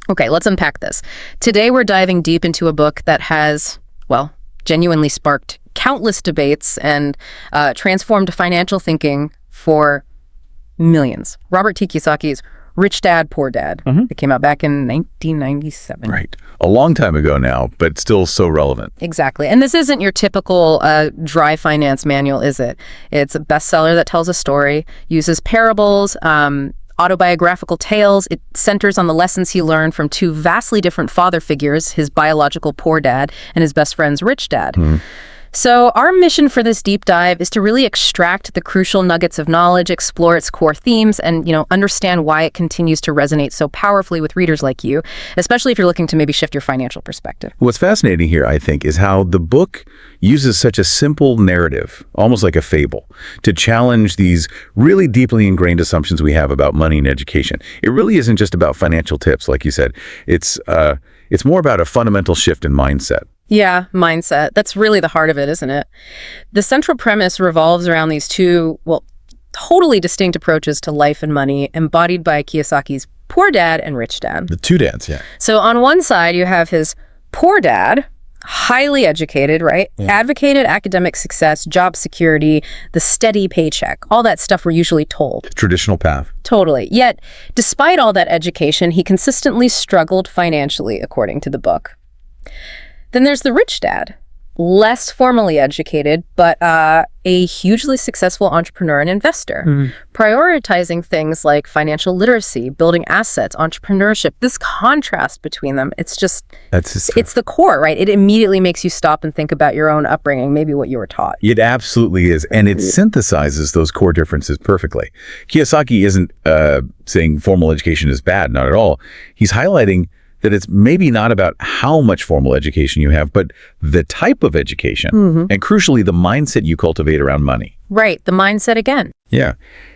Okay, let's unpack this. Today we're diving deep into a book that has, well, genuinely sparked countless debates and transformed financial thinking for millions. Robert T. Kiyosaki's Rich Dad, Poor Dad. It came out back in 1997. Right. A long time ago now, but still so relevant. Exactly. And this isn't your typical dry finance manual, is it? It's a bestseller that tells a story, uses parables, autobiographical tales. It centers on the lessons he learned from two vastly different father figures, his biological poor dad and his best friend's rich dad. So our mission for this deep dive is to really extract the crucial nuggets of knowledge, explore its core themes, and, understand why it continues to resonate so powerfully with readers like you, especially if you're looking to maybe shift your financial perspective. What's fascinating here, I think, is how the book uses such a simple narrative, almost like a fable, to challenge these really deeply ingrained assumptions we have about money and education. It really isn't just about financial tips, like you said. It's more about a fundamental shift in mindset. Yeah, mindset. That's really the heart of it, isn't it? The central premise revolves around these two, totally distinct approaches to life and money embodied by Kiyosaki's poor dad and rich dad. The two dads, yeah. So on one side, you have his poor dad, highly educated, right? Yeah. Advocated academic success, job security, the steady paycheck, all that stuff we're usually told. Traditional path. Totally. Yet, despite all that education, he consistently struggled financially, according to the book. Then there's the rich dad, less formally educated, but a hugely successful entrepreneur and investor, prioritizing things like financial literacy, building assets, entrepreneurship. This contrast between them, it's the core, right? It immediately makes you stop and think about your own upbringing, maybe what you were taught. It absolutely is, and it synthesizes those core differences perfectly. Kiyosaki isn't saying formal education is bad, not at all. He's highlighting that it's maybe not about how much formal education you have, but the type of education, and crucially, the mindset you cultivate around money. Right, the mindset again. Yeah.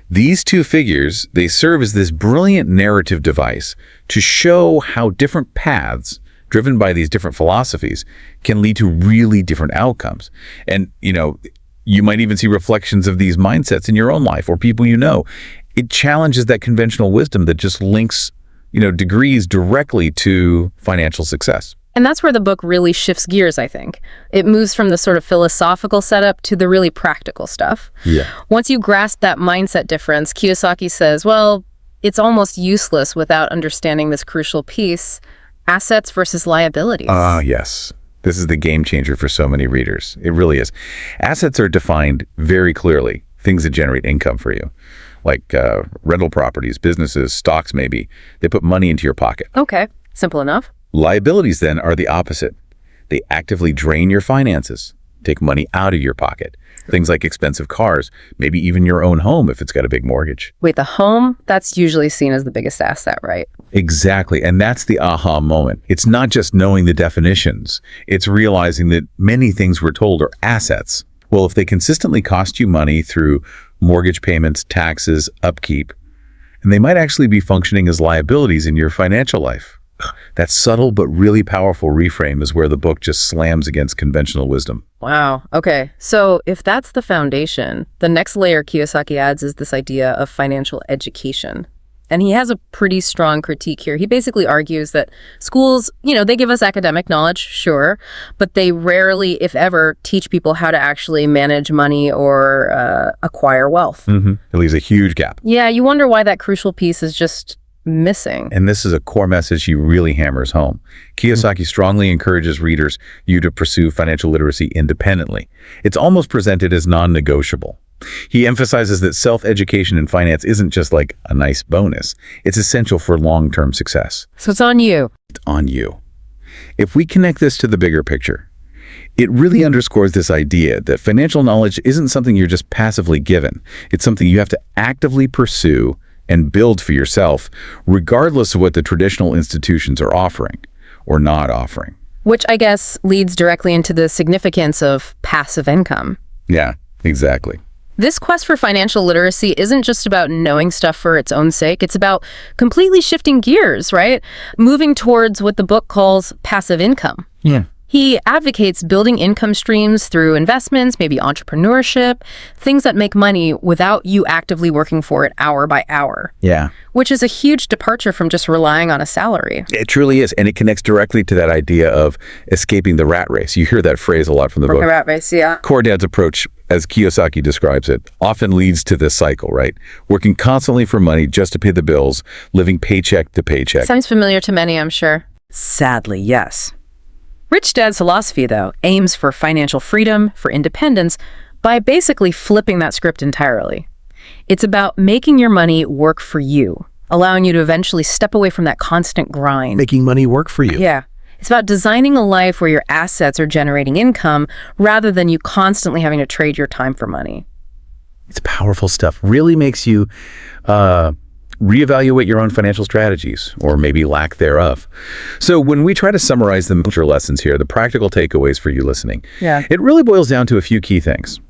These two figures, they serve as this brilliant narrative device to show how different paths, driven by these different philosophies, can lead to really different outcomes. And, you might even see reflections of these mindsets in your own life or people you know. It challenges that conventional wisdom that just links degrees directly to financial success. And that's where the book really shifts gears, I think. It moves from the sort of philosophical setup to the really practical stuff. Yeah. Once you grasp that mindset difference, Kiyosaki says, it's almost useless without understanding this crucial piece, assets versus liabilities. Yes. This is the game changer for so many readers. It really is. Assets are defined very clearly, things that generate income for you. Like rental properties, businesses, stocks maybe. They put money into your pocket. Okay, simple enough. Liabilities then are the opposite. They actively drain your finances, take money out of your pocket. Things like expensive cars, maybe even your own home if it's got a big mortgage. Wait, the home? That's usually seen as the biggest asset, right? Exactly, and that's the aha moment. It's not just knowing the definitions. It's realizing that many things we're told are assets. Well, if they consistently cost you money through mortgage payments, taxes, upkeep, and they might actually be functioning as liabilities in your financial life. That subtle but really powerful reframe is where the book just slams against conventional wisdom. Wow. Okay. So if that's the foundation, the next layer Kiyosaki adds is this idea of financial education. And he has a pretty strong critique here. He basically argues that schools, they give us academic knowledge, sure, but they rarely, if ever, teach people how to actually manage money or acquire wealth. It leaves a huge gap. Yeah, you wonder why that crucial piece is just missing. And this is a core message he really hammers home. Kiyosaki strongly encourages readers you to pursue financial literacy independently. It's almost presented as non-negotiable. He emphasizes that self-education in finance isn't just like a nice bonus. It's essential for long-term success. So it's on you. It's on you. If we connect this to the bigger picture, it really underscores this idea that financial knowledge isn't something you're just passively given. It's something you have to actively pursue and build for yourself, regardless of what the traditional institutions are offering or not offering. Which I guess leads directly into the significance of passive income. Yeah, exactly. This quest for financial literacy isn't just about knowing stuff for its own sake. It's about completely shifting gears, right? Moving towards what the book calls passive income. Yeah. He advocates building income streams through investments, maybe entrepreneurship, things that make money without you actively working for it hour by hour. Yeah. Which is a huge departure from just relying on a salary. It truly is. And it connects directly to that idea of escaping the rat race. You hear that phrase a lot from the book. The rat race, yeah. Core Dad's approach, as Kiyosaki describes it, often leads to this cycle, right? Working constantly for money just to pay the bills, living paycheck to paycheck. Sounds familiar to many, I'm sure. Sadly, yes. Rich Dad's philosophy, though, aims for financial freedom, for independence, by basically flipping that script entirely. It's about making your money work for you, allowing you to eventually step away from that constant grind. Making money work for you. Yeah. It's about designing a life where your assets are generating income rather than you constantly having to trade your time for money. It's powerful stuff. Really makes you reevaluate your own financial strategies, or maybe lack thereof. So when we try to summarize the major lessons here, the practical takeaways for you listening, it really boils down to a few key things.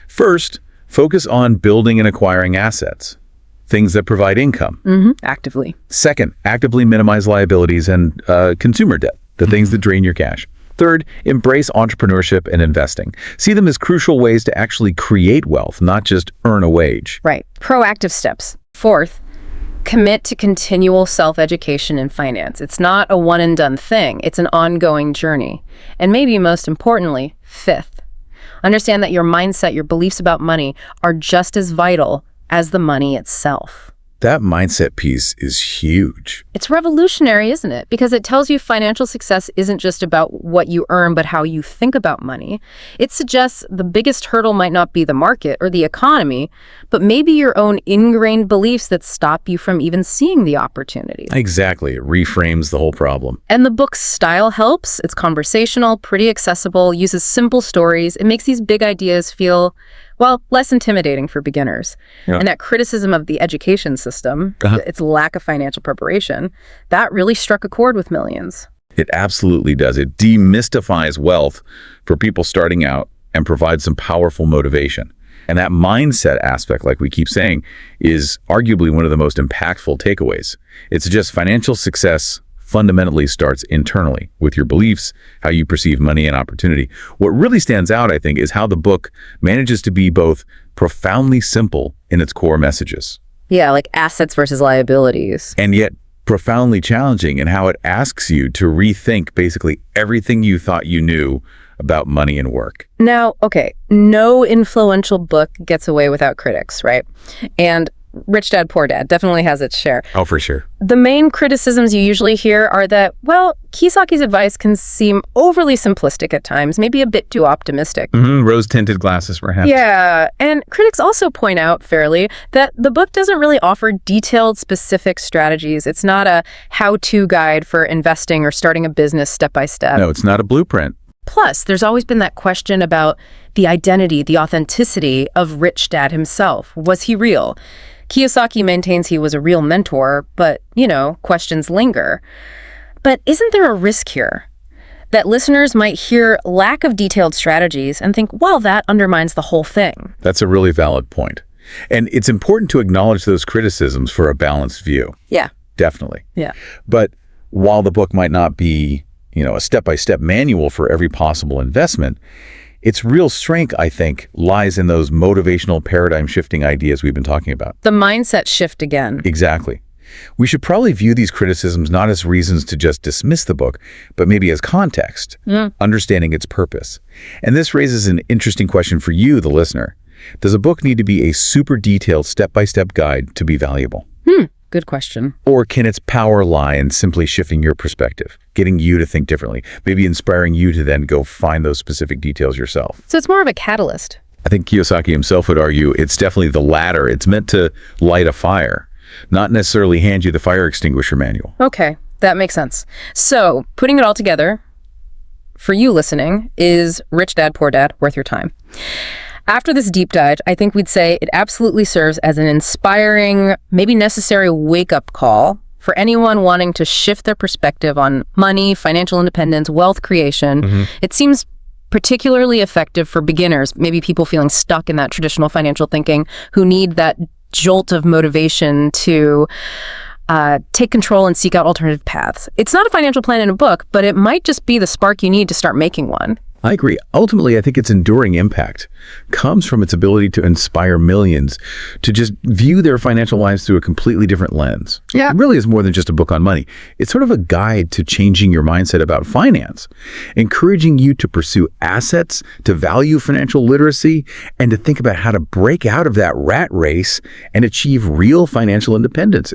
First, focus on building and acquiring assets, things that provide income. Actively. Second, actively minimize liabilities and consumer debt, the things that drain your cash. Third, embrace entrepreneurship and investing. See them as crucial ways to actually create wealth, not just earn a wage. Right. Proactive steps. Fourth, commit to continual self-education in finance. It's not a one-and-done thing. It's an ongoing journey. And maybe most importantly, fifth, understand that your mindset, your beliefs about money are just as vital as the money itself. That mindset piece is huge. It's revolutionary, isn't it? Because it tells you financial success isn't just about what you earn, but how you think about money. It suggests the biggest hurdle might not be the market or the economy, but maybe your own ingrained beliefs that stop you from even seeing the opportunity. Exactly. It reframes the whole problem. And the book's style helps. It's conversational, pretty accessible, uses simple stories. It makes these big ideas feel, well, less intimidating for beginners. Yeah. And that criticism of the education system, its lack of financial preparation, that really struck a chord with millions. It absolutely does. It demystifies wealth for people starting out and provides some powerful motivation. And that mindset aspect, like we keep saying, is arguably one of the most impactful takeaways. It suggests financial success fundamentally starts internally with your beliefs, how you perceive money and opportunity. What really stands out, I think, is how the book manages to be both profoundly simple in its core messages. Yeah, like assets versus liabilities. And yet profoundly challenging in how it asks you to rethink basically everything you thought you knew about money and work. Now, okay, no influential book gets away without critics, right? And Rich Dad, Poor Dad definitely has its share. Oh, for sure. The main criticisms you usually hear are that, well, Kiyosaki's advice can seem overly simplistic at times, maybe a bit too optimistic. Rose-tinted glasses, perhaps. Yeah, and critics also point out fairly that the book doesn't really offer detailed, specific strategies. It's not a how-to guide for investing or starting a business step by step. No, it's not a blueprint. Plus, there's always been that question about the identity, the authenticity of Rich Dad himself. Was he real? Kiyosaki maintains he was a real mentor, but, questions linger. But isn't there a risk here that listeners might hear lack of detailed strategies and think, well, that undermines the whole thing? That's a really valid point. And it's important to acknowledge those criticisms for a balanced view. Yeah. Definitely. Yeah. But while the book might not be, a step-by-step manual for every possible investment, its real strength, I think, lies in those motivational paradigm-shifting ideas we've been talking about. The mindset shift again. Exactly. We should probably view these criticisms not as reasons to just dismiss the book, but maybe as context, understanding its purpose. And this raises an interesting question for you, the listener. Does a book need to be a super detailed step-by-step guide to be valuable? Good question. Or can its power lie in simply shifting your perspective, getting you to think differently, maybe inspiring you to then go find those specific details yourself? So it's more of a catalyst. I think Kiyosaki himself would argue it's definitely the latter. It's meant to light a fire, not necessarily hand you the fire extinguisher manual. Okay, that makes sense. So putting it all together, for you listening, is Rich Dad, Poor Dad worth your time? After this deep dive, I think we'd say it absolutely serves as an inspiring, maybe necessary wake-up call for anyone wanting to shift their perspective on money, financial independence, wealth creation. It seems particularly effective for beginners, maybe people feeling stuck in that traditional financial thinking who need that jolt of motivation to take control and seek out alternative paths. It's not a financial plan in a book, but it might just be the spark you need to start making one. I agree. Ultimately, I think its enduring impact comes from its ability to inspire millions to just view their financial lives through a completely different lens. Yeah. It really is more than just a book on money. It's sort of a guide to changing your mindset about finance, encouraging you to pursue assets, to value financial literacy, and to think about how to break out of that rat race and achieve real financial independence.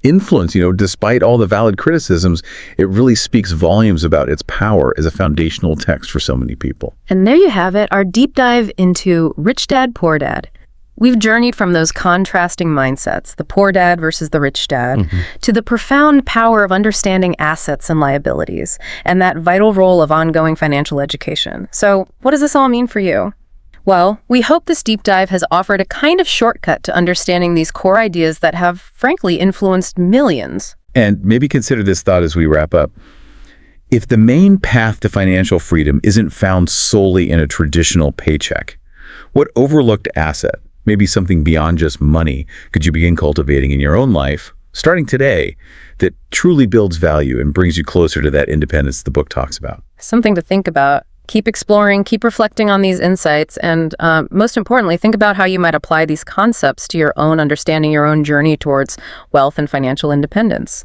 Influence, despite all the valid criticisms, it really speaks volumes about its power as a foundational text for so many people. And there you have it, our deep dive into Rich Dad, Poor Dad. We've journeyed from those contrasting mindsets, the poor dad versus the rich dad, to the profound power of understanding assets and liabilities, and that vital role of ongoing financial education. So what does this all mean for you? Well, we hope this deep dive has offered a kind of shortcut to understanding these core ideas that have, frankly, influenced millions. And maybe consider this thought as we wrap up. If the main path to financial freedom isn't found solely in a traditional paycheck, what overlooked asset, maybe something beyond just money, could you begin cultivating in your own life, starting today, that truly builds value and brings you closer to that independence the book talks about? Something to think about. Keep exploring, keep reflecting on these insights, and most importantly, think about how you might apply these concepts to your own understanding, your own journey towards wealth and financial independence.